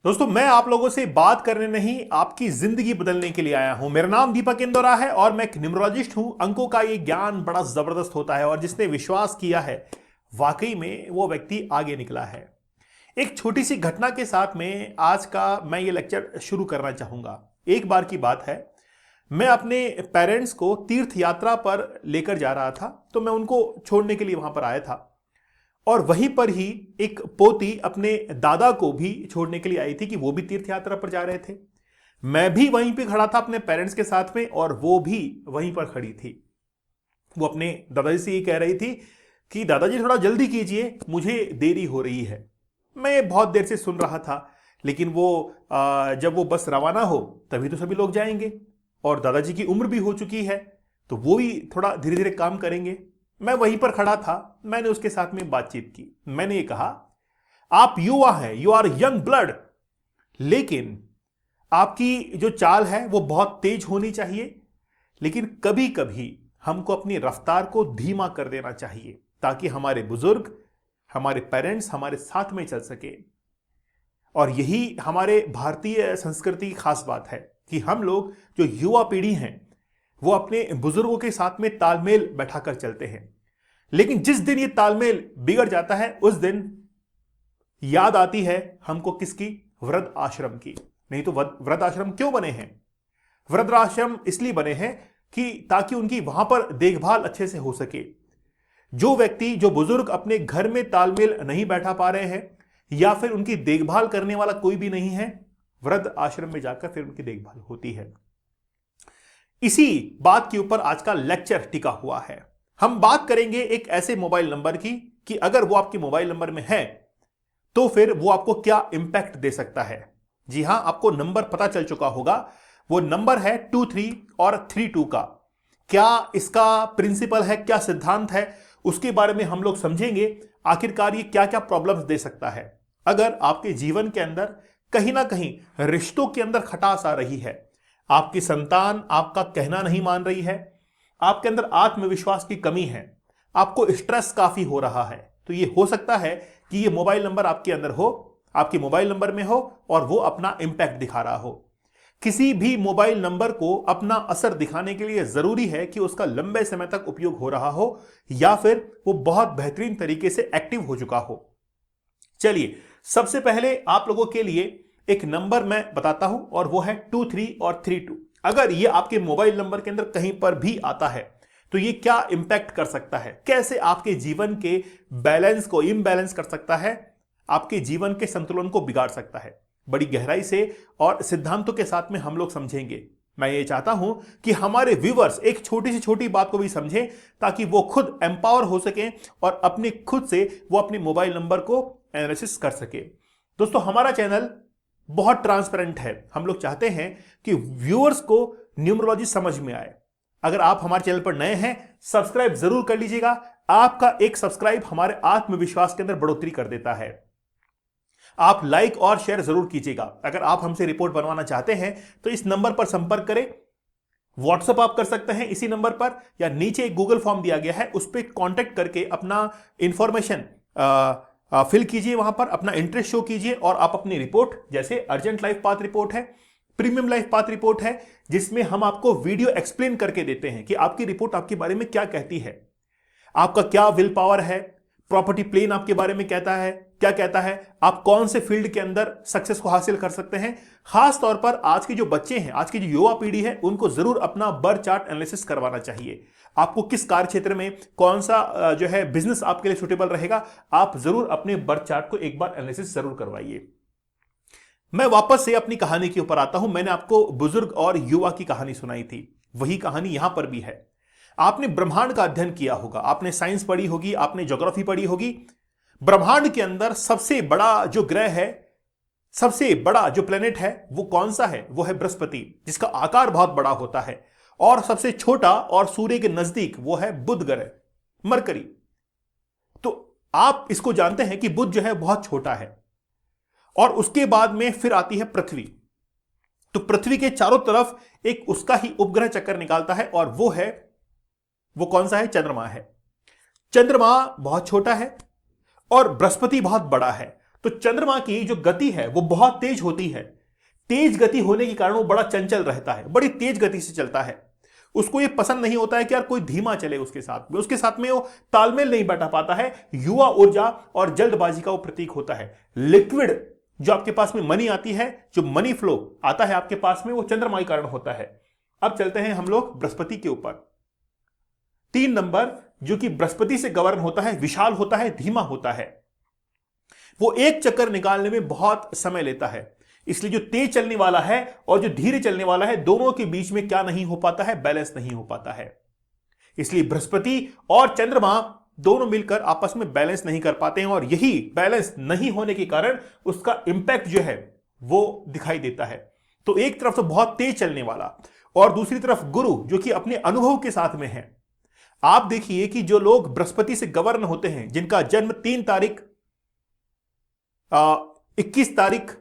दोस्तों, मैं आप लोगों से बात करने नहीं, आपकी जिंदगी बदलने के लिए आया हूं। मेरा नाम दीपक इंदौरा है और मैं एक न्यूमरोलॉजिस्ट हूं। अंकों का ये ज्ञान बड़ा जबरदस्त होता है और जिसने विश्वास किया है वाकई में वो व्यक्ति आगे निकला है। एक छोटी सी घटना के साथ में आज का मैं ये लेक्चर शुरू करना चाहूंगा। एक बार की बात है, मैं अपने पेरेंट्स को तीर्थ यात्रा पर लेकर जा रहा था, तो मैं उनको छोड़ने के लिए वहां पर आया था और वहीं पर ही एक पोती अपने दादा को भी छोड़ने के लिए आई थी कि वो भी तीर्थ यात्रा पर जा रहे थे। मैं भी वहीं पे खड़ा था अपने पेरेंट्स के साथ में और वो भी वहीं पर खड़ी थी। वो अपने दादाजी से ये कह रही थी कि दादाजी थोड़ा जल्दी कीजिए, मुझे देरी हो रही है। मैं बहुत देर से सुन रहा था, लेकिन वो जब वो बस रवाना हो तभी तो सभी लोग जाएंगे और दादाजी की उम्र भी हो चुकी है, तो वो भी थोड़ा धीरे धीरे काम करेंगे। मैं वहीं पर खड़ा था, मैंने उसके साथ में बातचीत की। मैंने ये कहा, आप युवा हैं, यू आर यंग ब्लड, लेकिन आपकी जो चाल है वो बहुत तेज होनी चाहिए। लेकिन कभी कभी हमको अपनी रफ्तार को धीमा कर देना चाहिए ताकि हमारे बुजुर्ग, हमारे पेरेंट्स हमारे साथ में चल सके। और यही हमारे भारतीय संस्कृति की खास बात है कि हम लोग जो युवा पीढ़ी हैं वो अपने बुजुर्गों के साथ में तालमेल बैठाकर चलते हैं। लेकिन जिस दिन ये तालमेल बिगड़ जाता है उस दिन याद आती है हमको किसकी? वृद्ध आश्रम की। नहीं तो वृद्ध आश्रम क्यों बने हैं? वृद्ध आश्रम इसलिए बने हैं कि ताकि उनकी वहां पर देखभाल अच्छे से हो सके। जो व्यक्ति, जो बुजुर्ग अपने घर में तालमेल नहीं बैठा पा रहे हैं या फिर उनकी देखभाल करने वाला कोई भी नहीं है, वृद्ध आश्रम में जाकर फिर उनकी देखभाल होती है। इसी बात के ऊपर आज का लेक्चर टिका हुआ है। हम बात करेंगे एक ऐसे मोबाइल नंबर की कि अगर वो आपके मोबाइल नंबर में है तो फिर वो आपको क्या इंपैक्ट दे सकता है। जी हां, आपको नंबर पता चल चुका होगा। वो नंबर है 23 और 32 का। क्या इसका प्रिंसिपल है, क्या सिद्धांत है, उसके बारे में हम लोग समझेंगे। आखिरकार ये क्या क्या प्रॉब्लम्स दे सकता है। अगर आपके जीवन के अंदर कहीं ना कहीं रिश्तों के अंदर खटास आ रही है, आपकी संतान आपका कहना नहीं मान रही है, आपके अंदर आत्मविश्वास की कमी है, आपको स्ट्रेस काफी हो रहा है, तो ये हो सकता है कि ये मोबाइल नंबर आपके अंदर हो, आपके मोबाइल नंबर में हो और वो अपना इंपैक्ट दिखा रहा हो। किसी भी मोबाइल नंबर को अपना असर दिखाने के लिए जरूरी है कि उसका लंबे समय तक उपयोग हो रहा हो या फिर वो बहुत बेहतरीन तरीके से एक्टिव हो चुका हो। चलिए, सबसे पहले आप लोगों के लिए एक नंबर मैं बताता हूं और वो है 23 और 32। अगर ये आपके मोबाइल नंबर के अंदर कहीं पर भी आता है तो ये क्या इंपैक्ट कर सकता है, कैसे आपके जीवन के बैलेंस को इम्बैलेंस कर सकता है, आपके जीवन के संतुलन को बिगाड़ सकता है। बड़ी गहराई से और सिद्धांतों के साथ में हम लोग समझेंगे। मैं ये चाहता हूं कि हमारे व्यूअर्स एक छोटी से छोटी बात को भी समझें ताकि वो खुद एम्पावर हो सके और अपने खुद से वो अपने मोबाइल नंबर को एनालिसिस कर सके। दोस्तों, हमारा चैनल बहुत ट्रांसपेरेंट है। हम लोग चाहते हैं कि व्यूअर्स को न्यूमरोलॉजी समझ में आए। अगर आप हमारे चैनल पर नए हैं, सब्सक्राइब जरूर कर लीजिएगा। आपका एक सब्सक्राइब हमारे आत्मविश्वास के अंदर बढ़ोतरी कर देता है। आप लाइक और शेयर जरूर कीजिएगा। अगर आप हमसे रिपोर्ट बनवाना चाहते हैं तो इस नंबर पर संपर्क करें। व्हाट्सएप आप कर सकते हैं इसी नंबर पर, या नीचे एक गूगल फॉर्म दिया गया है उस पर कांटेक्ट करके अपना इंफॉर्मेशन फिल कीजिए, वहां पर अपना इंटरेस्ट शो कीजिए और आप अपनी रिपोर्ट, जैसे अर्जेंट लाइफ पाथ रिपोर्ट है, प्रीमियम लाइफ पाथ रिपोर्ट है, जिसमें हम आपको वीडियो एक्सप्लेन करके देते हैं कि आपकी रिपोर्ट आपके बारे में क्या कहती है, आपका क्या विल पावर है, प्रॉपर्टी प्लेन आपके बारे में कहता है, क्या कहता है, आप कौन से फील्ड के अंदर सक्सेस को हासिल कर सकते हैं। खास तौर पर आज के जो बच्चे हैं, आज की जो युवा पीढ़ी है, उनको जरूर अपना बर्थ चार्ट एनालिसिस करवाना चाहिए। आपको किस कार्य क्षेत्र में कौन सा जो है बिजनेस आपके लिए सुटेबल रहेगा, आप जरूर अपने बर्थ चार्ट को एक बार एनालिसिस जरूर करवाइए। मैं वापस से अपनी कहानी के ऊपर आता हूं। मैंने आपको बुजुर्ग और युवा की कहानी सुनाई थी, वही कहानी यहां पर भी है। आपने ब्रह्मांड का अध्ययन किया होगा, आपने साइंस पढ़ी होगी, आपने ज्योग्राफी पढ़ी होगी। ब्रह्मांड के अंदर सबसे बड़ा जो ग्रह है, सबसे बड़ा जो प्लेनेट है, वो कौन सा है? वो है बृहस्पति, जिसका आकार बहुत बड़ा होता है। और सबसे छोटा और सूर्य के नजदीक वो है बुध ग्रह, मरकरी। तो आप इसको जानते हैं कि बुध जो है बहुत छोटा है। और उसके बाद में फिर आती है पृथ्वी। तो पृथ्वी के चारों तरफ एक उसका ही उपग्रह चक्कर निकालता है और वो कौन सा है? चंद्रमा है। चंद्रमा बहुत छोटा है और बृहस्पति बहुत बड़ा है। तो चंद्रमा की जो गति है वो बहुत तेज होती है। तेज गति होने के कारण वो बड़ा चंचल रहता है, बड़ी तेज गति से चलता है। उसको ये पसंद नहीं होता है कि यार कोई धीमा चले उसके साथ में वो तालमेल नहीं बैठा पाता है। युवा ऊर्जा और जल्दबाजी का वो प्रतीक होता है। लिक्विड जो आपके पास में मनी आती है, जो मनी फ्लो आता है आपके पास में, वो चंद्रमा के कारण होता है। अब चलते हैं हम लोग बृहस्पति के ऊपर। 3 नंबर जो कि बृहस्पति से गवर्न होता है, विशाल होता है, धीमा होता है। वो एक चक्कर निकालने में बहुत समय लेता है। इसलिए जो तेज चलने वाला है और जो धीरे चलने वाला है, दोनों के बीच में क्या नहीं हो पाता है, बैलेंस नहीं हो पाता है। इसलिए बृहस्पति और चंद्रमा दोनों मिलकर आपस में बैलेंस नहीं कर पाते हैं, और यही बैलेंस नहीं होने के कारण उसका इंपैक्ट जो है वो दिखाई देता है। तो एक तरफ तो बहुत तेज चलने वाला, और दूसरी तरफ गुरु जो कि अपने अनुभव के साथ में है। आप देखिए कि जो लोग बृहस्पति से गवर्न होते हैं, जिनका जन्म 3 तारीख 21 तारीख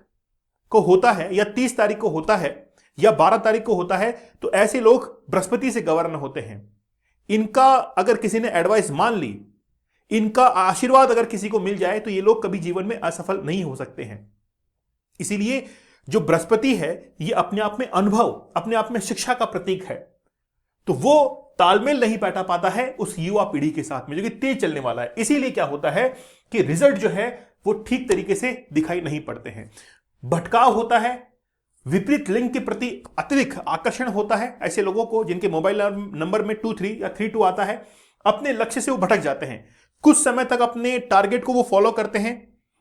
को होता है, या 30 तारीख को होता है, या 12 तारीख को होता है, तो ऐसे लोग बृहस्पति से गवर्न होते हैं। इनका अगर किसी ने एडवाइस मान ली, इनका आशीर्वाद अगर किसी को मिल जाए, तो ये लोग कभी जीवन में असफल नहीं हो सकते हैं। इसीलिए जो बृहस्पति है ये अपने आप में अनुभव, अपने आप में शिक्षा का प्रतीक है। तो वो तालमेल नहीं बैठा पाता है उस युवा पीढ़ी के साथ में जो कि तेज चलने वाला है। इसीलिए क्या होता है कि रिजल्ट जो है वो ठीक तरीके से दिखाई नहीं पड़ते हैं। भटकाव होता है, विपरीत लिंग के प्रति अत्यधिक आकर्षण होता है। ऐसे लोगों को जिनके मोबाइल नंबर में 23 या 32 आता है, अपने लक्ष्य से वो भटक जाते हैं। कुछ समय तक अपने टारगेट को वो फॉलो करते हैं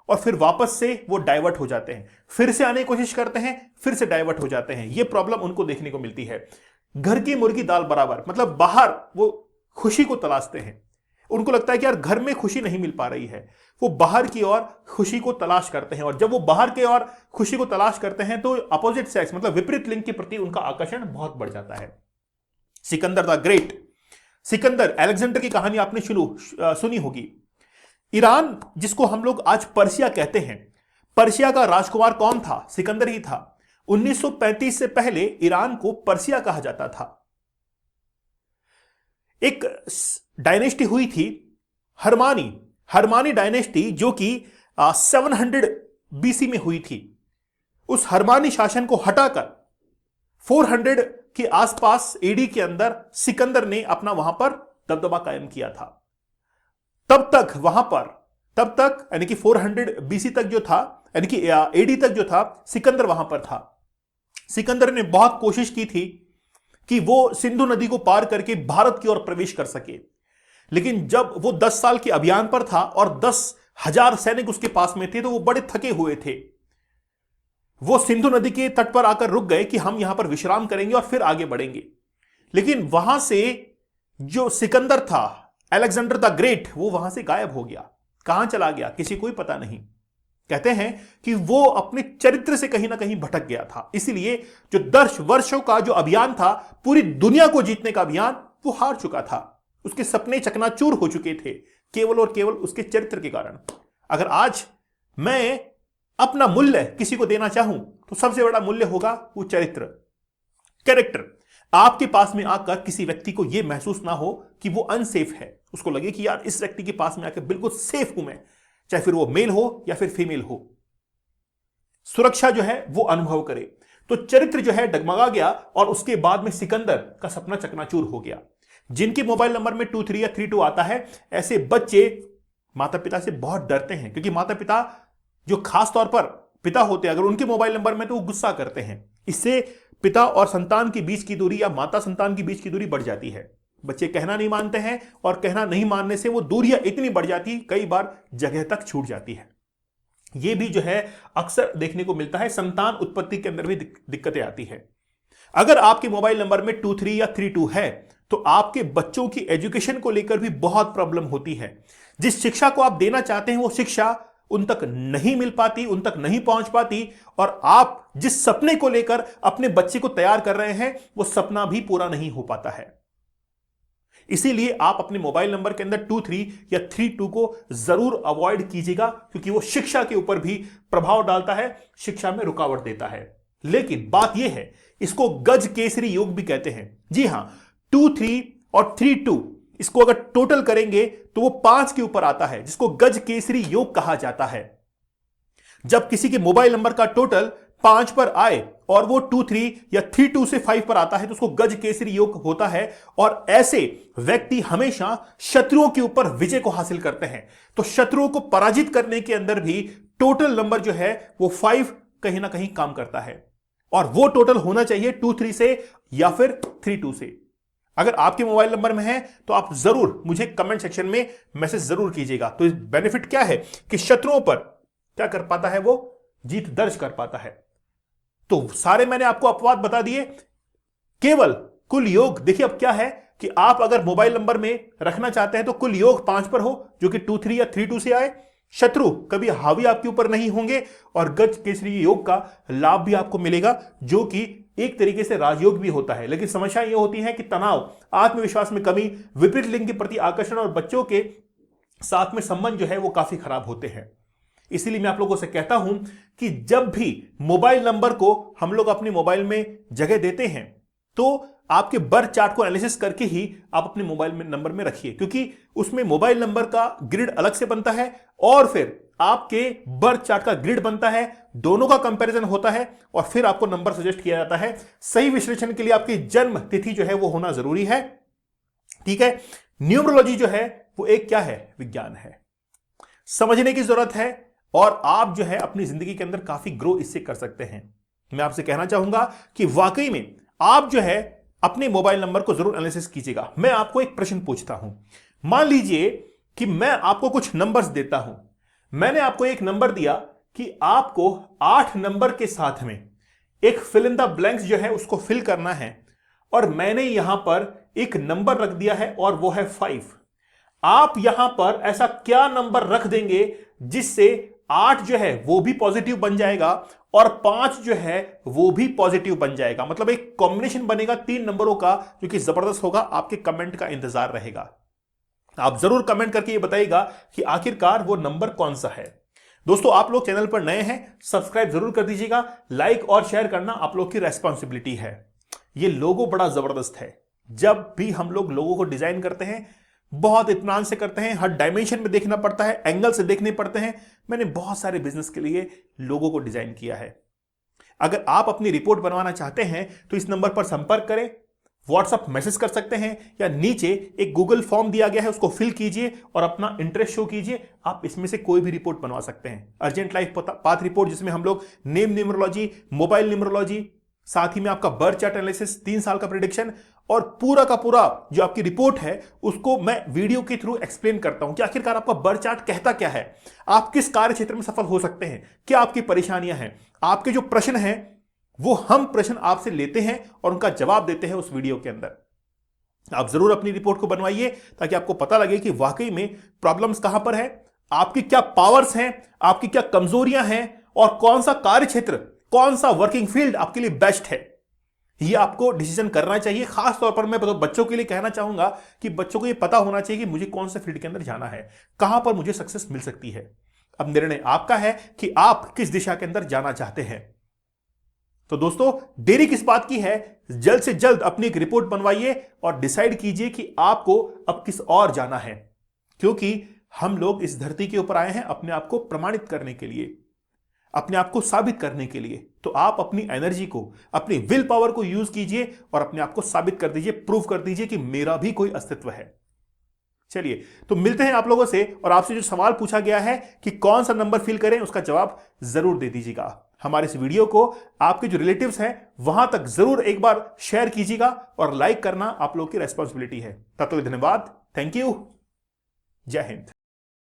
और फिर वापस से वो डाइवर्ट हो जाते हैं, फिर से आने की कोशिश करते हैं, फिर से डाइवर्ट हो जाते हैं। ये प्रॉब्लम उनको देखने को मिलती है। घर की मुर्गी दाल बराबर, मतलब बाहर वो खुशी को तलाशते हैं। उनको लगता है कि यार घर में खुशी नहीं मिल पा रही है, वो बाहर की ओर खुशी को तलाश करते हैं। और जब वो बाहर की ओर खुशी को तलाश करते हैं तो अपोजिट सेक्स मतलब विपरीत लिंग के प्रति उनका आकर्षण बहुत बढ़ जाता है। Sikandar the great, Sikandar Alexander की कहानी आपने सुनी होगी। ईरान जिसको हम लोग आज पर्शिया कहते हैं, पर्शिया का राजकुमार कौन था? सिकंदर ही था। 1935 से पहले ईरान को पर्शिया कहा जाता था। एक डायनेस्टी हुई थी हरमानी डायनेस्टी, जो कि 700 बीसी में हुई थी। उस हरमानी शासन को हटाकर 400 के आसपास एडी के अंदर सिकंदर ने अपना वहां पर दबदबा कायम किया था। तब तक यानी कि 400 बीसी तक जो था, यानी कि एडी तक जो था, सिकंदर वहां पर था। सिकंदर ने बहुत कोशिश की थी कि वो सिंधु नदी को पार करके भारत की ओर प्रवेश कर सके, लेकिन जब वो 10 साल के अभियान पर था और 10,000 सैनिक उसके पास में थे, तो वो बड़े थके हुए थे। वो सिंधु नदी के तट पर आकर रुक गए कि हम यहां पर विश्राम करेंगे और फिर आगे बढ़ेंगे। लेकिन वहां से जो सिकंदर था, अलेक्जेंडर द ग्रेट, वो वहां से गायब हो गया। कहां चला गया किसी को ही पता नहीं। कहते हैं कि वो अपने चरित्र से कहीं ना कहीं भटक गया था। इसलिए जो 10 वर्षों का जो अभियान था, पूरी दुनिया को जीतने का अभियान, वो हार चुका था। उसके सपने चकनाचूर हो चुके थे केवल और केवल उसके चरित्र के कारण। अगर आज मैं अपना मूल्य किसी को देना चाहूं तो सबसे बड़ा मूल्य होगा वो चरित्र, कैरेक्टर। आपके पास में आकर किसी व्यक्ति को यह महसूस ना हो कि वो अनसेफ है, उसको लगे कि यार इस व्यक्ति के पास में आकर बिल्कुल सेफ हूं मैं, चाहे फिर वो मेल हो या फिर फीमेल हो। सुरक्षा जो है वो अनुभव करे। तो चरित्र जो है डगमगा गया और उसके बाद में सिकंदर का सपना चकनाचूर हो गया। जिनके मोबाइल नंबर में 23 या 32 आता है, ऐसे बच्चे माता पिता से बहुत डरते हैं, क्योंकि माता पिता जो खास तौर पर पिता होते हैं, अगर उनके मोबाइल नंबर में, तो वो गुस्सा करते हैं। इससे पिता और संतान के बीच की दूरी या माता संतान के बीच की दूरी बढ़ जाती है। बच्चे कहना नहीं मानते हैं और कहना नहीं मानने से वो दूरियां इतनी बढ़ जाती, कई बार जगह तक छूट जाती है। ये भी जो है अक्सर देखने को मिलता है। संतान उत्पत्ति के अंदर भी दिक्कतें आती है। अगर आपके मोबाइल नंबर में 23 या 32 है, तो आपके बच्चों की एजुकेशन को लेकर भी बहुत प्रॉब्लम होती है। जिस शिक्षा को आप देना चाहते हैं वो शिक्षा उन तक नहीं मिल पाती, उन तक नहीं पहुंच पाती, और आप जिस सपने को लेकर अपने बच्चे को तैयार कर रहे हैं वो सपना भी पूरा नहीं हो पाता है। इसीलिए आप अपने मोबाइल नंबर के अंदर 23 या 32 को जरूर अवॉइड कीजिएगा, क्योंकि वो शिक्षा के ऊपर भी प्रभाव डालता है, शिक्षा में रुकावट देता है। लेकिन बात यह है, इसको गज केसरी योग भी कहते हैं। जी हां, 23 और 32 इसको अगर टोटल करेंगे तो वो 5 के ऊपर आता है, जिसको गज केसरी योग कहा जाता है। जब किसी के मोबाइल नंबर का टोटल 5 पर आए और वो 2-3 या 3-2 से 5 पर आता है तो उसको गज केसरी योग होता है और ऐसे व्यक्ति हमेशा शत्रुओं के ऊपर विजय को हासिल करते हैं। तो शत्रुओं को पराजित करने के अंदर भी टोटल नंबर जो है वो 5 कहीं ना कहीं काम करता है और वो टोटल होना चाहिए 2-3 से या फिर 3-2 से। अगर आपके मोबाइल नंबर में है तो आप जरूर मुझे कमेंट सेक्शन में मैसेज जरूर कीजिएगा। तो इस बेनिफिट क्या है कि शत्रुओं पर क्या कर पाता है, वो जीत दर्ज कर पाता है। तो सारे मैंने आपको अपवाद बता दिए, केवल कुल योग देखिए। अब क्या है कि आप अगर मोबाइल नंबर में रखना चाहते हैं तो कुल योग 5 पर हो जो कि 2-3 या 3-2 से आए, शत्रु कभी हावी आपके ऊपर नहीं होंगे और गज केसरी योग का लाभ भी आपको मिलेगा जो कि एक तरीके से राजयोग भी होता है। लेकिन समस्या यह होती है कि तनाव, आत्मविश्वास में कमी, विपरीत लिंग के प्रति आकर्षण और बच्चों के साथ में संबंध जो है वो काफी खराब होते हैं। इसीलिए मैं आप लोगों से कहता हूं कि जब भी मोबाइल नंबर को हम लोग अपने मोबाइल में जगह देते हैं तो आपके बर्थ चार्ट को एनालिसिस करके ही आप अपने मोबाइल नंबर में रखिए, क्योंकि उसमें मोबाइल नंबर का ग्रिड अलग से बनता है और फिर आपके बर्थ चार्ट का ग्रिड बनता है, दोनों का कंपैरिजन होता है और फिर आपको नंबर सजेस्ट किया जाता है। सही विश्लेषण के लिए आपकी जन्म तिथि जो है वो होना जरूरी है। ठीक है, न्यूमरोलॉजी जो है वो एक क्या है, विज्ञान है, समझने की जरूरत है और आप जो है अपनी जिंदगी के अंदर काफी ग्रो इससे कर सकते हैं। मैं आपसे कहना चाहूंगा कि वाकई में आप जो है अपने मोबाइल नंबर को जरूर एनालिसिस कीजिएगा। मैं आपको एक प्रश्न पूछता हूं, मान लीजिए कि मैं आपको कुछ नंबर्स देता हूं। मैंने आपको एक नंबर दिया कि आपको 8 नंबर के साथ में एक फिल इन द ब्लैंक्स जो है उसको फिल करना है और मैंने यहां पर एक नंबर रख दिया है और वो है 5। आप यहां पर ऐसा क्या नंबर रख देंगे जिससे 8 जो है वो भी पॉजिटिव बन जाएगा और 5 जो है वो भी पॉजिटिव बन जाएगा। मतलब एक कॉम्बिनेशन बनेगा 3 नंबरों का जो कि जबरदस्त होगा। आपके कमेंट का इंतजार रहेगा। आप जरूर कमेंट करके ये बताइएगा कि आखिरकार वो नंबर कौन सा है। दोस्तों, आप लोग चैनल पर नए हैं, सब्सक्राइब जरूर कर दीजिएगा। लाइक और शेयर करना आप लोग की रेस्पॉन्सिबिलिटी है। ये लोगो बड़ा जबरदस्त है। जब भी हम लोग लोगों को डिजाइन करते हैं बहुत इत्मीनान से करते हैं, हर डायमेंशन में देखना पड़ता है, एंगल से देखने पड़ते हैं। मैंने बहुत सारे बिजनेस के लिए लोगों को डिजाइन किया है। अगर आप अपनी रिपोर्ट बनवाना चाहते हैं तो इस नंबर पर संपर्क करें, व्हाट्सएप मैसेज कर सकते हैं या नीचे एक गूगल फॉर्म दिया गया है उसको फिल कीजिए और अपना इंटरेस्ट शो कीजिए। आप इसमें से कोई भी रिपोर्ट बनवा सकते हैं। अर्जेंट लाइफ पाथ रिपोर्ट जिसमें हम लोग नेम न्यूमरोलॉजी, मोबाइल न्यूमरोलॉजी, साथ ही में आपका बर्थ चार्ट एनालिसिस, 3 साल का प्रेडिक्शन और पूरा का पूरा जो आपकी रिपोर्ट है उसको मैं वीडियो के थ्रू एक्सप्लेन करता हूं कि आखिरकार आपका बर्थ चार्ट कहता क्या है, आप किस कार्य क्षेत्र में सफल हो सकते हैं, क्या आपकी परेशानियां हैं, आपके जो प्रश्न हैं वो हम प्रश्न आपसे लेते हैं और उनका जवाब देते हैं उस वीडियो के अंदर। आप जरूर अपनी रिपोर्ट को बनवाइए ताकि आपको पता लगे कि वाकई में प्रॉब्लम्स कहां पर है, आपकी क्या पावर्स हैं, आपकी क्या कमजोरियां हैं और कौन सा कार्य क्षेत्र, कौन सा वर्किंग फील्ड आपके लिए बेस्ट है। ये आपको डिसीजन करना चाहिए। खास तौर पर मैं बच्चों के लिए कहना चाहूंगा कि बच्चों को ये पता होना चाहिए कि मुझे कौन से फील्ड के अंदर जाना है, कहां पर मुझे सक्सेस मिल सकती है। अब निर्णय आपका है कि आप किस दिशा के अंदर जाना चाहते हैं। तो दोस्तों, देरी किस बात की है, जल्द से जल्द अपनी एक रिपोर्ट बनवाइए और डिसाइड कीजिए कि आपको अब किस और जाना है, क्योंकि हम लोग इस धरती के ऊपर आए हैं अपने आप को प्रमाणित करने के लिए, अपने आप को साबित करने के लिए। तो आप अपनी एनर्जी को, अपनी विल पावर को यूज कीजिए और अपने आप को साबित कर दीजिए, प्रूव कर दीजिए कि मेरा भी कोई अस्तित्व है। चलिए, तो मिलते हैं आप लोगों से और आपसे जो सवाल पूछा गया है कि कौन सा नंबर फिल करें, उसका जवाब जरूर दे दीजिएगा। हमारे इस वीडियो को आपके जो रिलेटिव्स हैं वहां तक जरूर एक बार शेयर कीजिएगा और लाइक करना आप लोग की रेस्पॉन्सिबिलिटी है। तब तक धन्यवाद, थैंक यू, जय हिंद।